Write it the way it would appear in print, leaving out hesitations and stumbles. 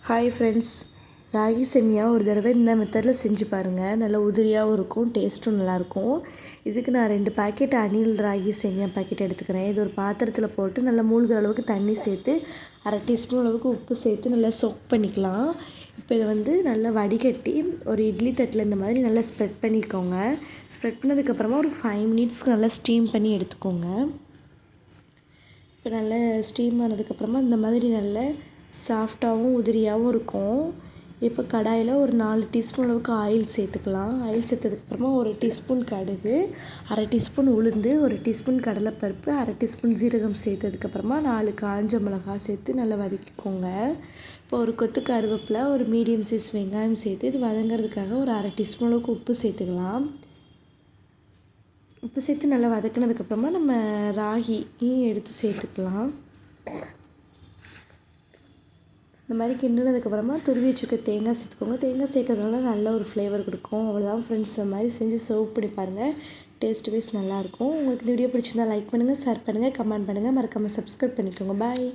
Hi friends, ragi சேமியா ஒரு தடவை இந்த மெத்தடில் செஞ்சு பாருங்கள். நல்லா உதிரியாகவும் இருக்கும், டேஸ்ட்டும் நல்லாயிருக்கும். இதுக்கு நான் 2 பாக்கெட் அணில் ராகி சேமியா பாக்கெட் எடுத்துக்கிறேன். இது ஒரு பாத்திரத்தில் போட்டு நல்லா மூழ்கிற அளவுக்கு தண்ணி சேர்த்து 1/2 டீஸ்பூன் அளவுக்கு உப்பு சேர்த்து நல்லா சோக் பண்ணிக்கலாம். இப்போ இதை நல்லா வடிகட்டி ஒரு இட்லி தட்டில் இந்த மாதிரி நல்லா ஸ்ப்ரெட் பண்ணிக்கோங்க. ஸ்ப்ரெட் பண்ணதுக்கப்புறமா ஒரு 5 மினிட்ஸ்க்கு நல்லா ஸ்டீம் பண்ணி எடுத்துக்கோங்க. இப்போ நல்லா ஸ்டீம் ஆனதுக்கப்புறமா இந்த மாதிரி நல்லா சாஃப்டாகவும் உதிரியாகவும் இருக்கும். இப்போ கடாயில் ஒரு 4 டீஸ்பூன் அளவுக்கு ஆயில் சேர்த்துக்கலாம். ஆயில் சேர்த்ததுக்கப்புறமா 1 டீஸ்பூன் கடுகு, 1/2 டீஸ்பூன் உளுந்து, 1 டீஸ்பூன் கடலைப்பருப்பு, 1/2 டீஸ்பூன் ஜீரகம் சேர்த்ததுக்கப்புறமா 4 காஞ்ச மிளகாய் சேர்த்து நல்லா வதக்கிக்கோங்க. இப்போ ஒரு கொத்து கருவேப்பிலை, ஒரு மீடியம் சைஸ் வெங்காயம் சேர்த்து இது வதங்கிறதுக்காக ஒரு 1/2 டீஸ்பூன் அளவுக்கு உப்பு சேர்த்துக்கலாம். உப்பு சேர்த்து நல்லா வதக்கினதுக்கப்புறமா நம்ம ராகியும் எடுத்து சேர்த்துக்கலாம். இந்த மாதிரி கிண்டினதுக்கப்புறமா துருவி வச்சுக்க தேங்காய் சேர்த்துக்கோங்க. தேங்காய் சேர்க்கறதுனால நல்ல ஒரு ஃப்ளேவர் கொடுக்கும். அவ்வளோதான் ஃப்ரெண்ட்ஸ், இந்த மாதிரி செஞ்சு சர்வ் பண்ணி பாருங்கள். டேஸ்ட் வைஸ் நல்லாயிருக்கும். உங்களுக்கு இந்த வீடியோ பிடிச்சிருந்தா லைக் பண்ணுங்கள், ஷேர் பண்ணுங்கள், கமெண்ட் பண்ணுங்கள், மறக்காமல் சப்ஸ்கிரைப் பண்ணிக்கோங்க. பாய்.